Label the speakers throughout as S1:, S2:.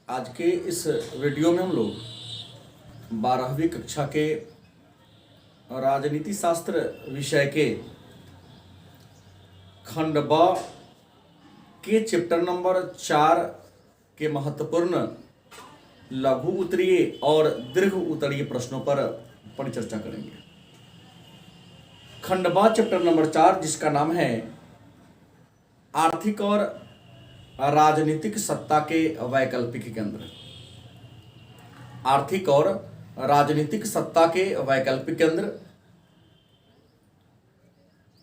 S1: आज के इस वीडियो में हम लोग 12वीं कक्षा के राजनीति शास्त्र विषय के खंड ब के चैप्टर नंबर 4 के महत्वपूर्ण लघु उत्तरीय और दीर्घ उत्तरीय प्रश्नों पर परिचर्चा करेंगे। खंड ब चैप्टर नंबर 4 जिसका नाम है आर्थिक और राजनीतिक सत्ता के वैकल्पिक केंद्र। आर्थिक और राजनीतिक सत्ता के वैकल्पिक केंद्र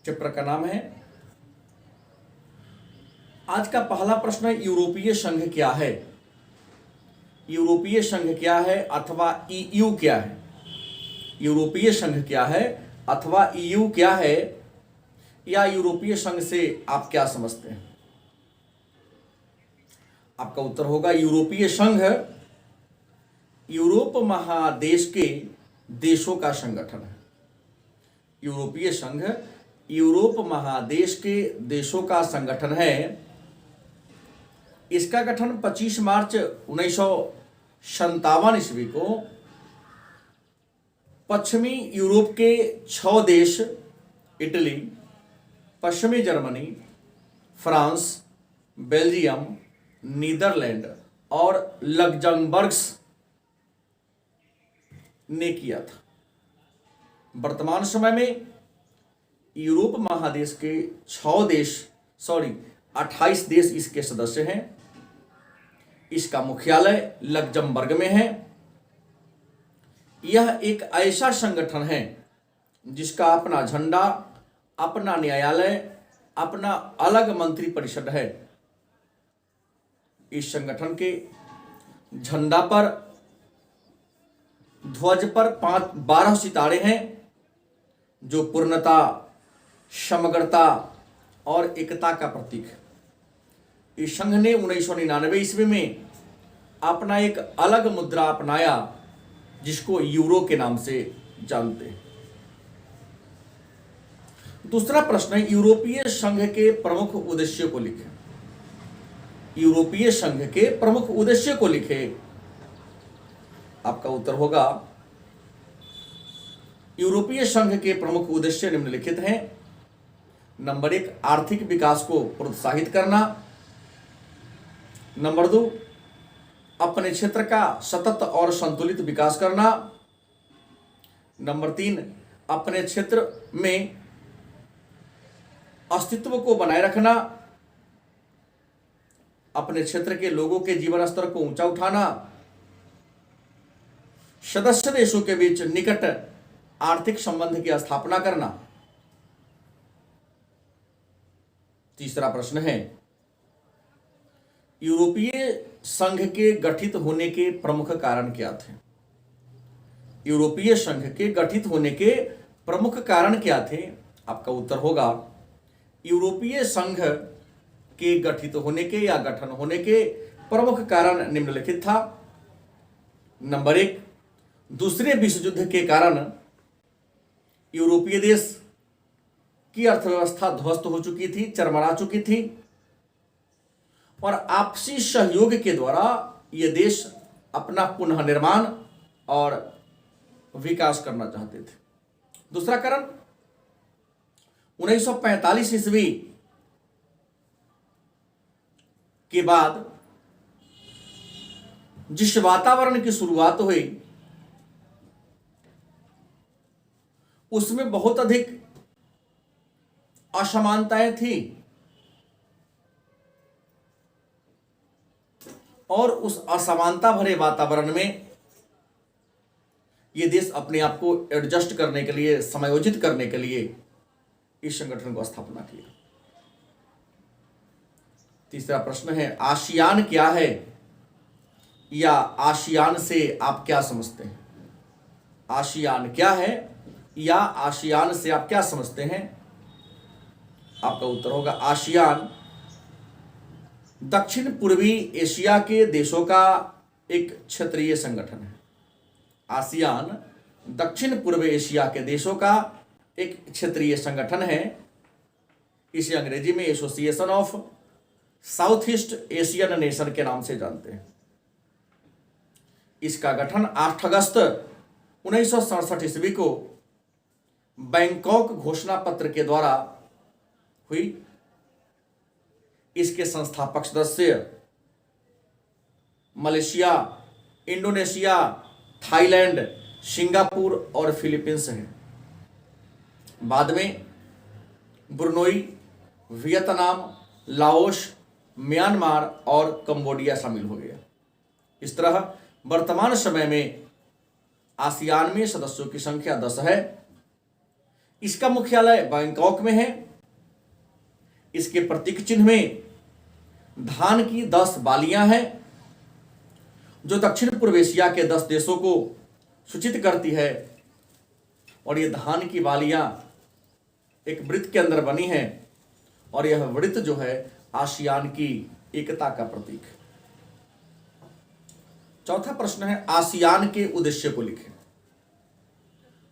S1: चैप्टर का नाम है। आज का पहला प्रश्न है, यूरोपीय संघ क्या है? यूरोपीय संघ क्या है अथवा ईयू क्या है? यूरोपीय संघ क्या है अथवा ईयू क्या है, या यूरोपीय संघ से आप क्या समझते हैं? आपका उत्तर होगा यूरोपीय संघ यूरोप महादेश के देशों का संगठन है। यूरोपीय संघ यूरोप महादेश के देशों का संगठन है। इसका गठन 25 मार्च 1957 ईस्वी को पश्चिमी यूरोप के 6 देश इटली, पश्चिमी जर्मनी, फ्रांस, बेल्जियम, नीदरलैंड और लग्जमबर्ग ने किया था। वर्तमान समय में यूरोप महादेश के 28 देश इसके सदस्य हैं। इसका मुख्यालय लग्जमबर्ग में है। यह एक ऐसा संगठन है जिसका अपना झंडा, अपना न्यायालय, अपना अलग मंत्री परिषद है। इस संगठन के झंडा पर, ध्वज पर 12 सितारे हैं जो पूर्णता, समग्रता और एकता का प्रतीक है। इस संघ ने 1999 ईस्वी में अपना एक अलग मुद्रा अपनाया जिसको यूरो के नाम से जानते हैं। दूसरा प्रश्न है, यूरोपीय संघ के प्रमुख उद्देश्य को लिखें। यूरोपीय संघ के प्रमुख उद्देश्य को लिखें। आपका उत्तर होगा, यूरोपीय संघ के प्रमुख उद्देश्य निम्नलिखित हैं। नंबर 1, आर्थिक विकास को प्रोत्साहित करना। नंबर 2, अपने क्षेत्र का सतत और संतुलित विकास करना। नंबर 3, अपने क्षेत्र में अस्तित्व को बनाए रखना, अपने क्षेत्र के लोगों के जीवन स्तर को ऊंचा उठाना, सदस्य देशों के बीच निकट आर्थिक संबंध की स्थापना करना। तीसरा प्रश्न है, यूरोपीय संघ के गठित होने के प्रमुख कारण क्या थे? यूरोपीय संघ के गठित होने के प्रमुख कारण क्या थे? आपका उत्तर होगा, यूरोपीय संघ के गठित होने के या गठन होने के प्रमुख कारण निम्नलिखित था। नंबर 1, दूसरे विश्व युद्ध के कारण यूरोपीय देश की अर्थव्यवस्था ध्वस्त हो चुकी थी, चरमरा चुकी थी, और आपसी सहयोग के द्वारा ये देश अपना पुनः निर्माण और विकास करना चाहते थे। दूसरा कारण, 1945 ईस्वी के बाद जिस वातावरण की शुरुआत हुई उसमें बहुत अधिक असमानताएं थी, और उस असमानता भरे वातावरण में यह देश अपने आप को एडजस्ट करने के लिए, समायोजित करने के लिए इस संगठन को स्थापना किया। तीसरा प्रश्न है, आसियान क्या है, या आसियान से आप क्या समझते हैं? आसियान क्या है या आसियान से आप क्या समझते हैं? आपका उत्तर होगा, आसियान दक्षिण पूर्वी एशिया के देशों का एक क्षेत्रीय संगठन है। आसियान दक्षिण पूर्व एशिया के देशों का एक क्षेत्रीय संगठन है। इसे अंग्रेजी में association of south east Asian nation के नाम से जानते हैं। इसका गठन 8 अगस्त 1967 ईस्वी को बैंकॉक घोषणा पत्र के द्वारा हुई। इसके संस्थापक सदस्य मलेशिया, इंडोनेशिया, थाईलैंड, सिंगापुर और फिलीपींस हैं। बाद में ब्रुनोई, वियतनाम, लाओस, म्यांमार और कंबोडिया शामिल हो गया। इस तरह वर्तमान समय में आसियान में सदस्यों की संख्या 10 है। इसका मुख्यालय बैंकॉक में है। इसके प्रतीक चिन्ह में धान की 10 बालियां हैं, जो दक्षिण पूर्व एशिया के 10 देशों को सूचित करती है। और ये धान की बालियां एक वृत्त के अंदर बनी है, और यह वृत्त जो है आसियान की एकता का प्रतीक है। चौथा प्रश्न है आसियान के उद्देश्य को लिखें।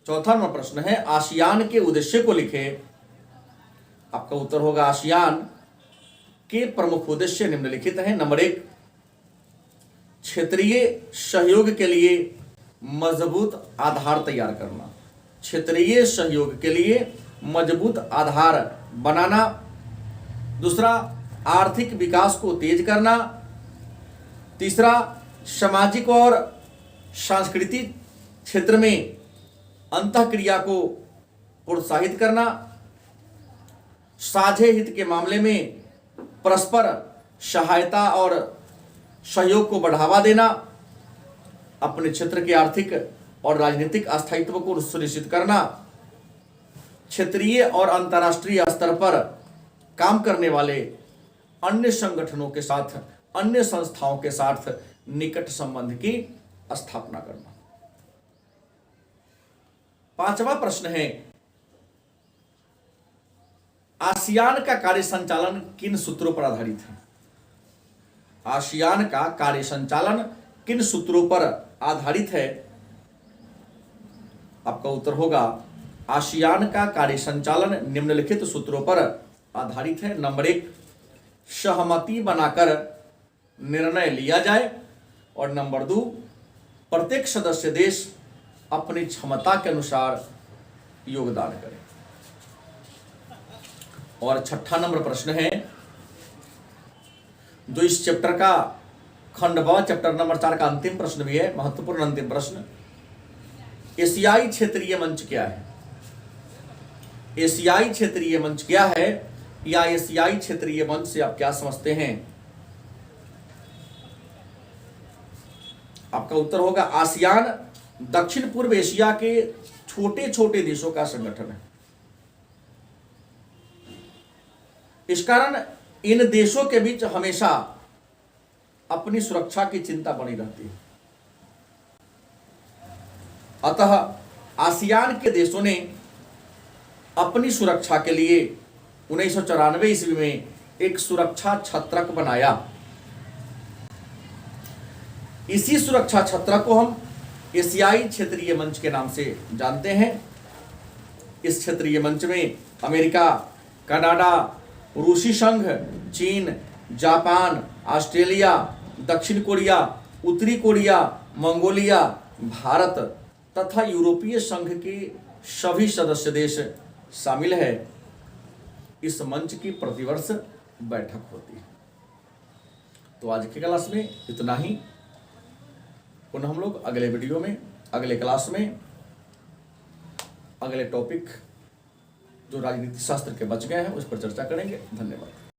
S1: चौथा नंबर प्रश्न है आसियान के उद्देश्य को लिखें। आपका उत्तर होगा आसियान के प्रमुख उद्देश्य निम्नलिखित हैं। नंबर 1, क्षेत्रीय सहयोग के लिए मजबूत आधार तैयार करना। क्षेत्रीय सहयोग के लिए मजबूत आधार बनाना। दूसरा, आर्थिक विकास को तेज करना। तीसरा, सामाजिक और सांस्कृतिक क्षेत्र में अंतःक्रिया को प्रोत्साहित करना। साझे हित के मामले में परस्पर सहायता और सहयोग को बढ़ावा देना। अपने क्षेत्र के आर्थिक और राजनीतिक स्थायित्व को सुनिश्चित करना। क्षेत्रीय और अंतर्राष्ट्रीय स्तर पर काम करने वाले अन्य संगठनों के साथ, अन्य संस्थाओं के साथ निकट संबंध की स्थापना करना। पांचवा प्रश्न है आसियान का कार्य संचालन किन सूत्रों पर आधारित है। आसियान का कार्य संचालन किन सूत्रों पर आधारित है। आपका उत्तर होगा आसियान का कार्य संचालन निम्नलिखित सूत्रों पर आधारित है। नंबर 1, सहमति बनाकर निर्णय लिया जाए। और नंबर 2, प्रत्येक सदस्य देश अपनी क्षमता के अनुसार योगदान करे। और छठा नंबर प्रश्न है जो इस चैप्टर का खंड ब चैप्टर नंबर 4 का अंतिम प्रश्न भी है, महत्वपूर्ण अंतिम प्रश्न। एशियाई क्षेत्रीय मंच क्या है। एशियाई क्षेत्रीय मंच क्या है, या एशियाई क्षेत्रीय मंच से आप क्या समझते हैं। आपका उत्तर होगा आसियान दक्षिण पूर्व एशिया के छोटे छोटे देशों का संगठन है। इस कारण इन देशों के बीच हमेशा अपनी सुरक्षा की चिंता बनी रहती है। अतः आसियान के देशों ने अपनी सुरक्षा के लिए 1994 ईस्वी में एक सुरक्षा छत्रक बनाया। इसी सुरक्षा छत्रक को हम एशियाई क्षेत्रीय मंच के नाम से जानते हैं। इस क्षेत्रीय मंच में अमेरिका, कनाडा, रूसी संघ, चीन, जापान, ऑस्ट्रेलिया, दक्षिण कोरिया, उत्तरी कोरिया, मंगोलिया, भारत तथा यूरोपीय संघ के सभी सदस्य देश शामिल है। इस मंच की प्रतिवर्ष बैठक होती है। तो आज की क्लास में इतना ही। पुनः हम लोग अगले वीडियो में, अगले क्लास में अगले टॉपिक जो राजनीति शास्त्र के बच गए हैं उस पर चर्चा करेंगे। धन्यवाद।